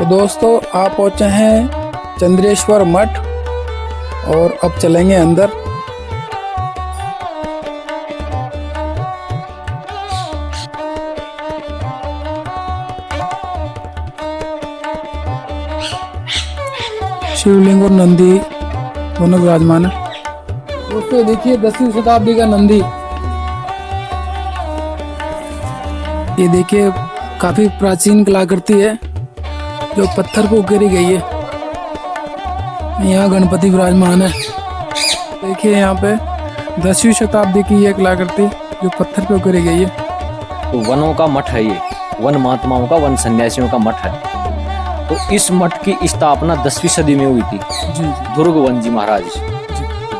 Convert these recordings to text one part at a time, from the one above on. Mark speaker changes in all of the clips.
Speaker 1: दोस्तों आप पहुँचे हैं चंद्रेश्वर मठ और अब चलेंगे अंदर। शिवलिंग और नंदी दोनों विराजमान है। दोस्तों देखिए 10वीं शताब्दी का नंदी, ये देखिए काफी प्राचीन कलाकृति है जो पत्थर को उकेरी गई है। यहाँ गणपति विराजमान है। देखिए यहाँ पे 10वीं शताब्दी की ये कलाकृति जो पत्थर पे उकेरी गई है।
Speaker 2: तो वनों का मठ है ये, वन महात्माओं का, वन सन्यासियों का मठ है। तो इस मठ की स्थापना 10वीं सदी में हुई थी।
Speaker 1: जी
Speaker 2: दुर्गवन जी महाराज,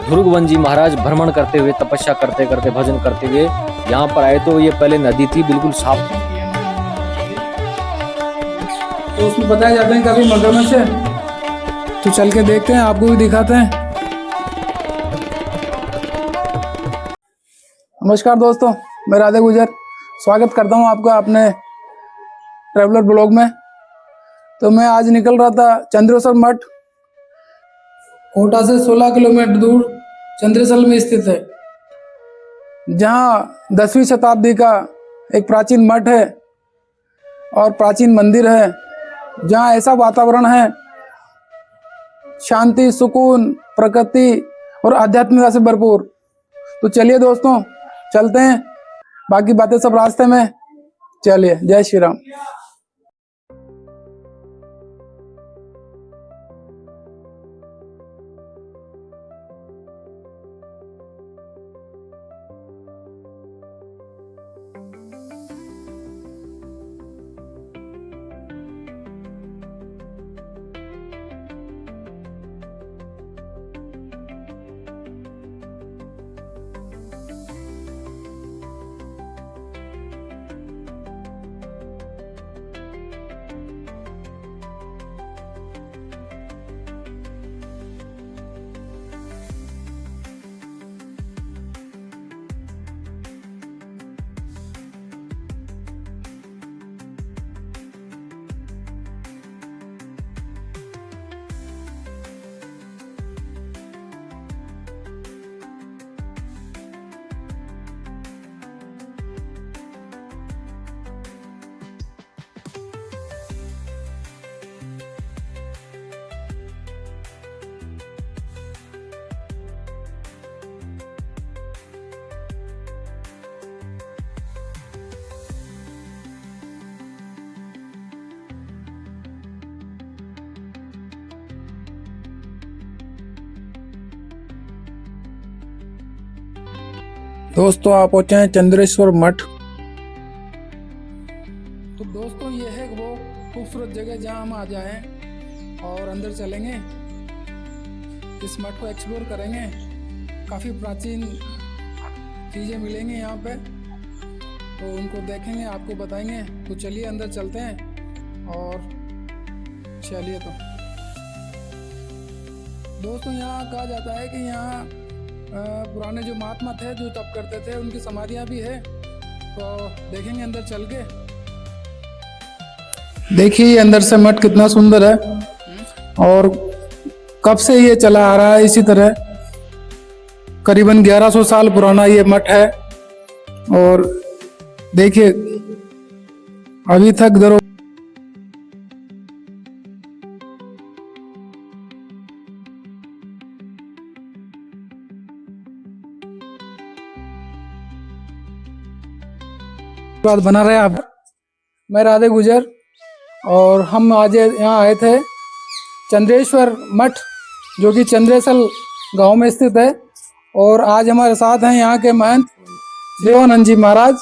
Speaker 2: दुर्गवन जी महाराज भ्रमण करते हुए, तपस्या करते करते, भजन करते हुए यहाँ पर आए। तो ये पहले नदी थी, बिल्कुल साफ।
Speaker 1: तो उसमें बताए जाते हैं काफी मगरमच्छ है, तो चल के देखते हैं, आपको भी दिखाते हैं। नमस्कार दोस्तों, मैं राधे गुजर स्वागत करता हूं आपका अपने ट्रैवलर ब्लॉग में। तो मैं आज निकल रहा था चंद्रेश्वर मठ, कोटा से 16 किलोमीटर दूर चंद्रेश्वर में स्थित है, जहां 10वीं शताब्दी का एक प्राचीन मठ है और प्राचीन मंदिर है, जहाँ ऐसा वातावरण है, शांति, सुकून, प्रकृति और आध्यात्मिकता से भरपूर। तो चलिए दोस्तों चलते हैं, बाकी बातें सब रास्ते में। चलिए, जय श्री राम। दोस्तों आप पहुंचे हैं चंद्रेश्वर मठ। तो दोस्तों ये है वो खूबसूरत जगह जहां हम आ जाएं और अंदर चलेंगे, इस मठ को एक्सप्लोर करेंगे। काफ़ी प्राचीन चीज़ें मिलेंगी यहाँ पे, तो उनको देखेंगे, आपको बताएंगे। तो चलिए अंदर चलते हैं और चलिए। तो दोस्तों यहाँ कहा जाता है कि यहाँ पुराने जो महात्मा थे जो तप करते थे, उनकी समाधियां भी है, तो देखेंगे अंदर चल के। देखिए अंदर से मठ कितना सुंदर है और कब से ये चला आ रहा है इसी तरह। करीबन 1100 साल पुराना ये मठ है और देखिए अभी तक दरो बात बना रहे आप। मैं राधे गुजर और हम आज यहाँ आए थे चंद्रेश्वर मठ, जो कि चंद्रेसल गांव में स्थित है। और आज हमारे साथ हैं यहाँ के महंत देवानंद जी महाराज।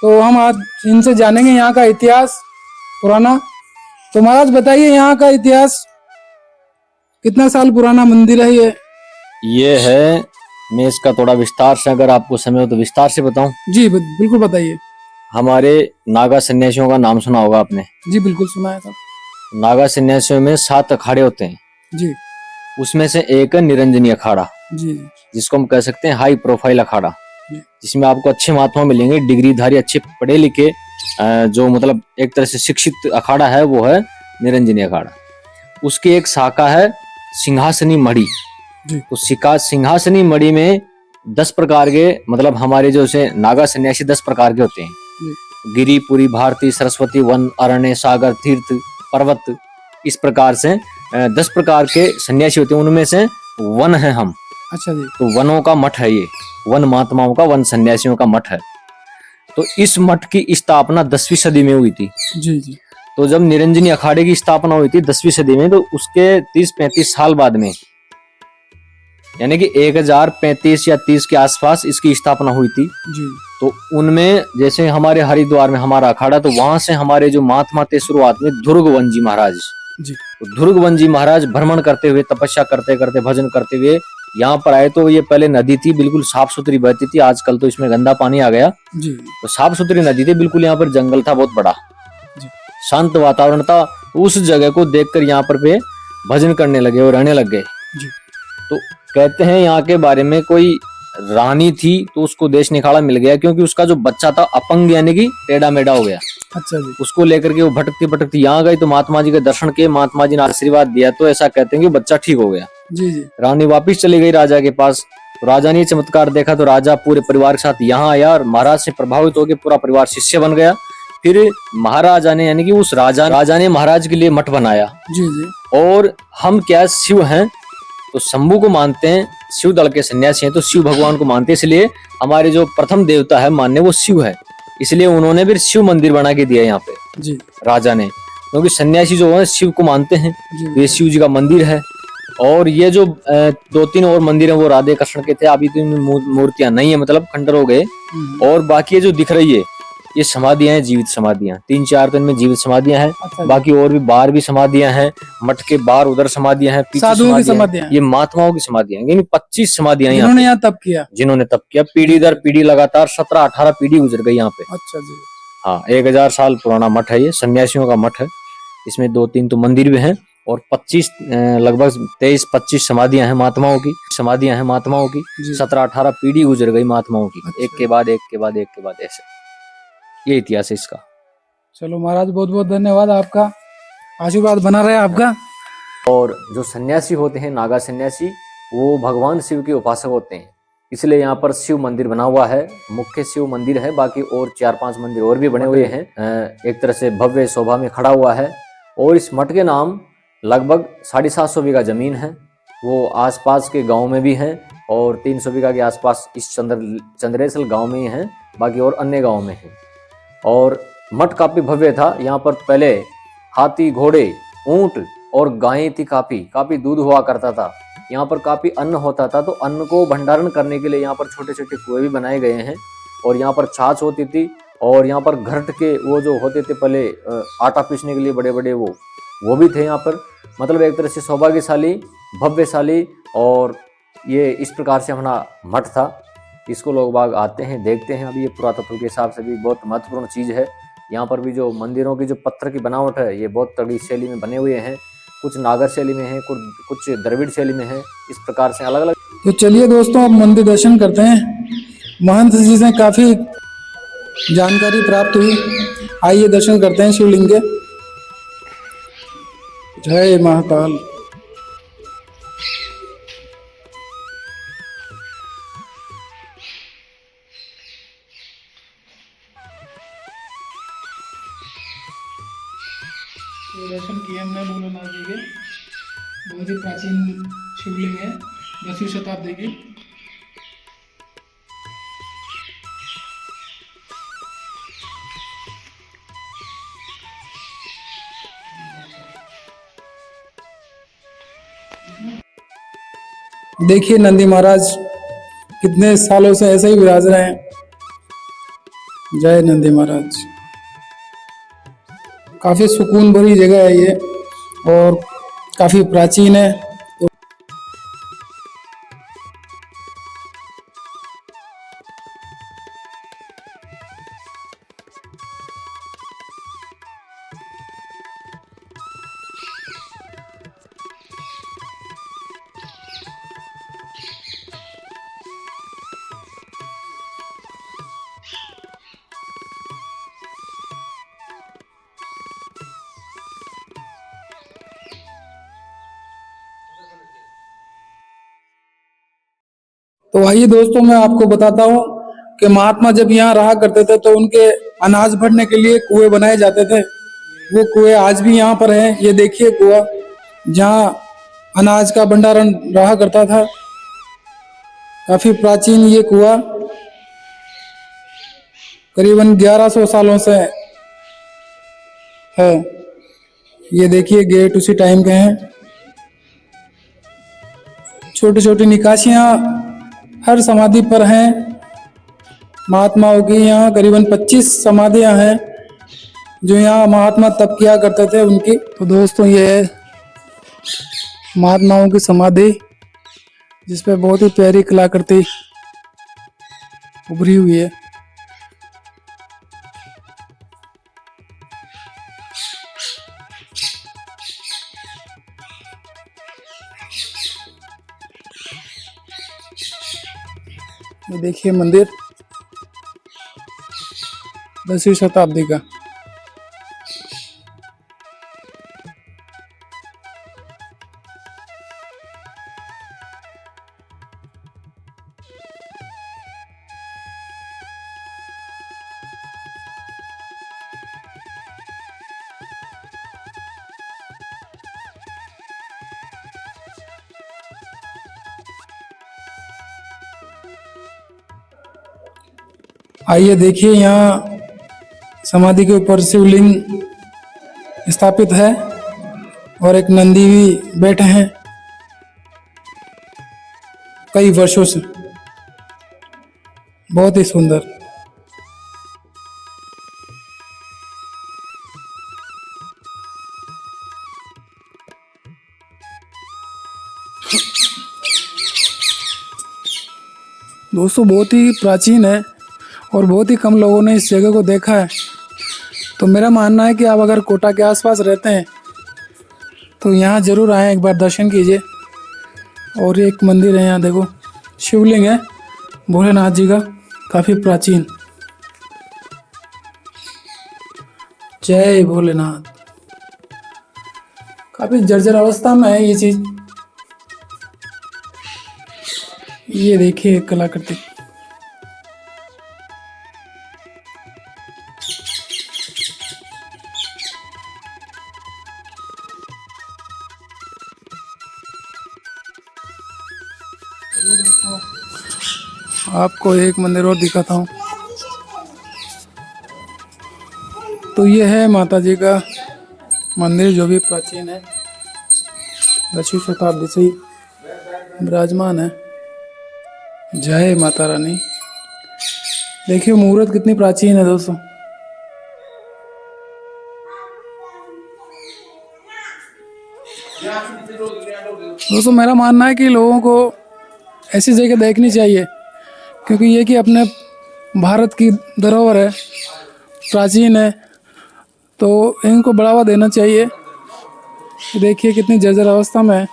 Speaker 1: तो हम आज इनसे जानेंगे यहाँ का इतिहास पुराना। तो महाराज बताइए यहाँ का इतिहास, कितना साल पुराना मंदिर है
Speaker 2: ये है, मैं इसका थोड़ा विस्तार से, अगर आपको समय हो तो विस्तार से बताऊं।
Speaker 1: जी बिल्कुल बताइए।
Speaker 2: हमारे नागा सन्यासियों का नाम सुना होगा आपने?
Speaker 1: जी बिल्कुल सुना है सब।
Speaker 2: नागा सन्यासियों में 7 अखाड़े होते हैं
Speaker 1: जी,
Speaker 2: उसमें से एक है निरंजनी अखाड़ा,
Speaker 1: जी
Speaker 2: जिसको हम कह सकते हैं हाई प्रोफाइल अखाड़ा, जिसमें आपको अच्छे महात्मा मिलेंगे, डिग्रीधारी, अच्छे पढ़े लिखे, जो मतलब एक तरह से शिक्षित अखाड़ा है वो है निरंजनी अखाड़ा, उसकी एक शाखा है सिंहासनी मढ़ी।
Speaker 1: जी।
Speaker 2: तो सिंहासनी मढ़ी में 10 प्रकार के, मतलब हमारे जो से नागा सन्यासी 10 प्रकार के होते हैं।
Speaker 1: जी।
Speaker 2: गिरी, पुरी, भारती, सरस्वती, वन, अरण्य, सागर, तीर्थ, पर्वत, इस प्रकार से 10 प्रकार के सन्यासी होते हैं। उनमें से वन है हम।
Speaker 1: अच्छा जी।
Speaker 2: तो वनों का मठ है ये, वन महात्माओं का, वन सन्यासियों का मठ है। तो इस मठ की स्थापना 10वीं सदी में हुई थी।
Speaker 1: जी जी।
Speaker 2: तो जब निरंजनी अखाड़े की स्थापना हुई थी 10वीं सदी में, तो उसके 30-35 साल बाद में, यानी कि 1035 या 30 के आसपास इसकी स्थापना हुई थी।
Speaker 1: जी।
Speaker 2: तो उनमें जैसे हमारे हरिद्वार में हमारा अखाड़ा, तो वहां से हमारे जो महात्मा थे शुरुआत में, ध्रुगवन जी महाराज।
Speaker 1: जी।
Speaker 2: तो ध्रुगवन जी महाराज भ्रमण करते हुए, तपस्या करते करते, भजन करते हुए यहाँ पर आए। तो ये पहले नदी थी, बिल्कुल साफ सुथरी बहती थी। आजकल तो इसमें गंदा पानी आ गया।
Speaker 1: जी।
Speaker 2: तो साफ सुथरी नदी थी बिल्कुल। यहाँ पर जंगल था बहुत बड़ा,
Speaker 1: जी।
Speaker 2: शांत वातावरण था। उस जगह को देखकर यहाँ पर वे भजन करने लगे और रहने लग गए।
Speaker 1: जी।
Speaker 2: तो कहते हैं यहाँ के बारे में, कोई रानी थी तो उसको देश निखाड़ा मिल गया, क्योंकि उसका जो बच्चा था अपंग, यानी कि टेढ़ा मेढ़ा हो गया।
Speaker 1: अच्छा जी।
Speaker 2: उसको लेकर के वो भटकती भटकती यहाँ गई। तो महात्मा जी के दर्शन किए, महात्मा जी ने आशीर्वाद दिया। तो ऐसा कहते हैं कि बच्चा ठीक हो गया।
Speaker 1: जी जी।
Speaker 2: रानी वापिस चली गई राजा के पास। तो राजा ने चमत्कार देखा, तो राजा पूरे परिवार के साथ यहाँ आया और महाराज से प्रभावित होकर पूरा परिवार शिष्य बन गया। फिर महाराजा ने, यानी कि उस राजा ने महाराज के लिए मठ बनाया।
Speaker 1: जी जी।
Speaker 2: और हम क्या, शिव हैं तो शंभू को मानते हैं, शिव दल के सन्यासी हैं तो शिव भगवान को मानते हैं। इसलिए हमारे जो प्रथम देवता है मानने, वो शिव है। इसलिए उन्होंने फिर शिव मंदिर बना के दिया यहाँ पे
Speaker 1: जी।
Speaker 2: राजा ने, क्योंकि सन्यासी जो है शिव को मानते हैं।
Speaker 1: जी।
Speaker 2: ये शिव जी का मंदिर है। और ये जो 2-3 और मंदिर हैं वो राधे कृष्ण के थे। अभी तो इनमें मूर्तियां नहीं है, मतलब खंडर हो गए। और बाकी ये जो दिख रही है, ये समाधियां हैं, जीवित समाधियां। 3-4 तो इनमें जीवित समाधियां हैं।
Speaker 1: अच्छा जी।
Speaker 2: बाकी और भी बाहर भी समाधियां हैं। मठ के बाहर उधर समाधियां हैं, पीछे
Speaker 1: साधुओं की
Speaker 2: समाधियां
Speaker 1: समाधियां
Speaker 2: हैं। ये महात्माओं की समाधियां हैं, यानी 25 समाधियां यहाँ
Speaker 1: जिन्होंने
Speaker 2: पे,
Speaker 1: यहाँ तप किया।
Speaker 2: जिन्होंने तप किया। पीढ़ी दर पीढ़ी लगातार 17-18 पीढ़ी गुजर गई यहाँ पे।
Speaker 1: अच्छा जी।
Speaker 2: हाँ, 1000 साल पुराना मठ है ये, सन्यासियों का मठ है। इसमें 2-3 तो मंदिर भी हैं और 25 लगभग 23-25 समाधियां हैं महात्माओं की। 17-18 पीढ़ी गुजर गई महात्माओं की।
Speaker 1: अच्छा।
Speaker 2: एक के बाद एक के बाद एक के बाद ऐसे। ये इतिहास है इसका।
Speaker 1: चलो महाराज, बहुत बहुत धन्यवाद आपका, आशीर्वाद बना रहे आपका।
Speaker 2: और जो सन्यासी होते हैं, नागा सन्यासी, वो भगवान शिव के उपासक होते हैं। इसलिए यहाँ पर शिव मंदिर बना हुआ है। मुख्य शिव मंदिर है, बाकी और 4-5 मंदिर और भी बने हुए हैं। एक तरह से भव्य शोभा में खड़ा हुआ है। और इस मठ के नाम लगभग 750 बीघा जमीन है। वो आसपास के गांव में भी हैं और 300 बीघा के आसपास इस चंद्रेसल गांव में ही हैं, बाकी और अन्य गांव में हैं। और मठ काफी भव्य था। यहाँ पर पहले हाथी, घोड़े, ऊंट और गायें थी। काफी दूध हुआ करता था। यहाँ पर काफी अन्न होता था। तो अन्न को भंडारण करने के लिए यहाँ पर छोटे छोटे कुएं भी बनाए गए हैं। और यहाँ पर छाछ होती थी। और यहाँ पर घरट के वो जो होते थे पहले आटा पीसने के लिए बड़े बड़े, वो भी थे यहाँ पर। मतलब एक तरह से सौभाग्यशाली, भव्यशाली। और ये इस प्रकार से हमारा मठ था। इसको लोग बाग आते हैं, देखते हैं। अभी ये पुरातत्व के हिसाब से भी बहुत महत्वपूर्ण चीज़ है। यहाँ पर भी जो मंदिरों की जो पत्थर की बनावट है, ये बहुत तगड़ी शैली में बने हुए हैं। कुछ नागर शैली में है, कुछ द्रविड़ शैली में है। इस प्रकार से अलग अलग।
Speaker 1: तो चलिए दोस्तों, अब मंदिर दर्शन करते हैं। महंत जी से काफी जानकारी प्राप्त हुई। आइए दर्शन करते हैं शिवलिंग के। जय महाकाल। ये दर्शन किए हमने भोलेनाथ जी के। बहुत ही प्राचीन शिवलिंग है, 10वीं शताब्दी की। देखिए नंदी महाराज कितने सालों से ऐसे ही विराज रहे हैं। जय नंदी महाराज। काफी सुकून भरी जगह है ये और काफी प्राचीन है। तो आइए दोस्तों, मैं आपको बताता हूँ कि महात्मा जब यहाँ रहा करते थे तो उनके अनाज भरने के लिए कुएं बनाए जाते थे। वो कुएं आज भी यहाँ पर हैं। ये देखिए कुआं, जहाँ अनाज का भंडारण रहा करता था। काफी प्राचीन ये कुआं करीबन 1100 सालों से है। ये देखिए गेट उसी टाइम के हैं। छोटी छोटी निकासियां हर समाधि पर हैं महात्माओं की। यहाँ करीबन 25 समाधियां हैं जो यहाँ महात्मा तप किया करते थे उनकी। तो दोस्तों, ये है महात्माओं की समाधि, जिसपे बहुत ही प्यारी कलाकृति उभरी हुई है। ये देखिए मंदिर 10वीं शताब्दी का। आइए देखिए, यहाँ समाधि के ऊपर शिवलिंग स्थापित है और एक नंदी भी बैठे हैं कई वर्षों से। बहुत ही सुंदर। दोस्तों, बहुत ही प्राचीन है और बहुत ही कम लोगों ने इस जगह को देखा है। तो मेरा मानना है कि आप अगर कोटा के आसपास रहते हैं तो यहाँ ज़रूर आएँ, एक बार दर्शन कीजिए। और एक मंदिर है यहाँ, देखो शिवलिंग है भोलेनाथ जी का, काफ़ी प्राचीन। जय भोलेनाथ। काफ़ी जर्जर अवस्था में है ये चीज़। ये देखिए कलाकृति। आपको एक मंदिर और दिखाता हूँ। तो ये है माता जी का मंदिर, जो भी प्राचीन है, 10वीं शताब्दी से ही विराजमान है। जय माता रानी। देखिए मूर्त कितनी प्राचीन है दोस्तों। दोस्तों, मेरा मानना है कि लोगों को ऐसी जगह देखनी चाहिए, क्योंकि ये कि अपने भारत की धरोहर है, प्राचीन है, तो इनको बढ़ावा देना चाहिए। देखिए कितनी जर्जर अवस्था में है।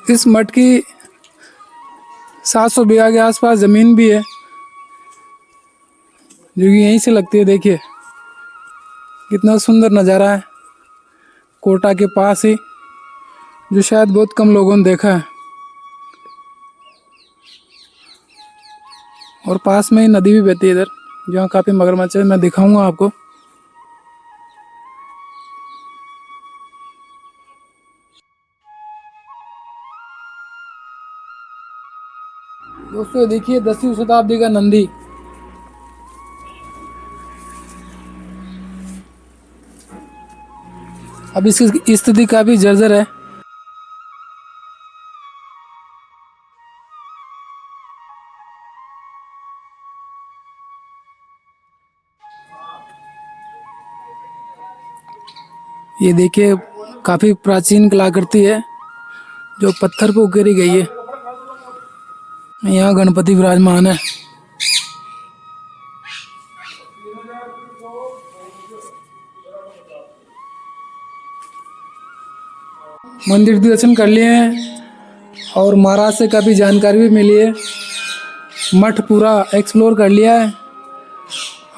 Speaker 1: इस मठ की 700 बीघा के आसपास ज़मीन भी है, जो कि यहीं से लगती है। देखिए कितना सुंदर नज़ारा है, कोटा के पास ही, जो शायद बहुत कम लोगों ने देखा है। और पास में ही नदी भी बहती है इधर, जहाँ काफ़ी मगरमच्छ है। मैं दिखाऊंगा आपको। दोस्तों देखिए 10वीं शताब्दी का नंदी। अब इसकी स्थिति काफ़ी जर्जर है। ये देखिए काफ़ी प्राचीन कलाकृति है, जो पत्थर पर उकेरी गई है। यहाँ गणपति विराजमान है। मंदिर के दर्शन कर लिए हैं और महाराज से काफ़ी जानकारी भी मिली है। मठ पूरा एक्सप्लोर कर लिया है।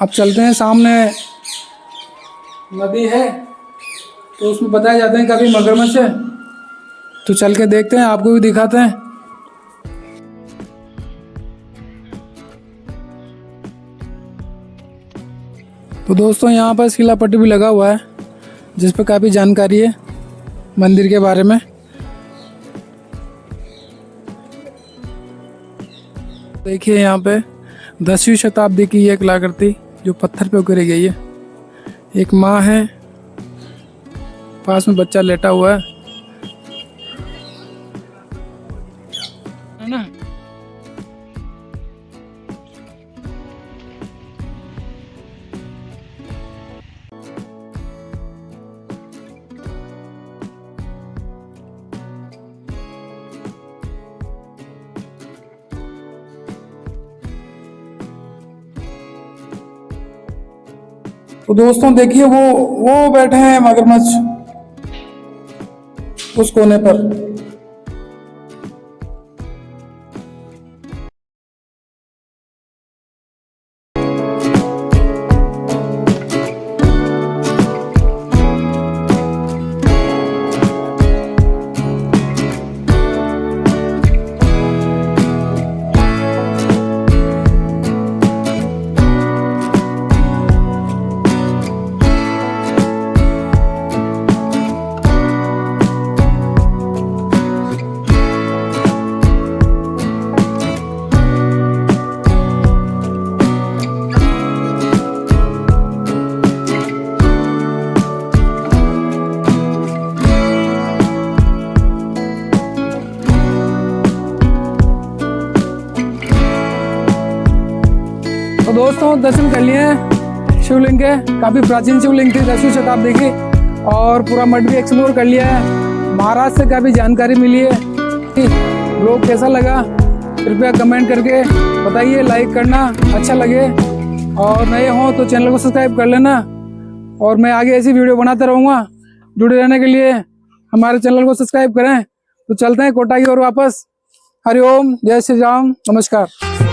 Speaker 1: अब चलते हैं, सामने नदी है तो उसमें बताए जाते हैं काफ़ी मगरमच्छ है। तो चल के देखते हैं, आपको भी दिखाते हैं। तो दोस्तों यहाँ पर शिलापट्ट भी लगा हुआ है जिस पर काफ़ी जानकारी है मंदिर के बारे में। देखिए यहाँ पे 10वीं शताब्दी की ये कलाकृति जो पत्थर पे उकेरी गई है। एक माँ है, पास में बच्चा लेटा हुआ है ना। तो दोस्तों देखिए वो बैठे हैं मगरमच्छ उस कोने पर। तो दोस्तों दर्शन कर लिए हैं शिवलिंग के। काफ़ी प्राचीन शिवलिंग थी 10वीं शताब्दी की, और पूरा मठ भी एक्सप्लोर कर लिया है। महाराज से काफ़ी जानकारी मिली है। ब्लॉग कैसा लगा कृपया कमेंट करके बताइए, लाइक करना अच्छा लगे, और नए हों तो चैनल को सब्सक्राइब कर लेना। और मैं आगे ऐसी वीडियो बनाता रहूँगा। जुड़े रहने के लिए हमारे चैनल को सब्सक्राइब करें। तो चलते हैं कोटा की ओर वापस। हरिओम, जय श्री राम, नमस्कार।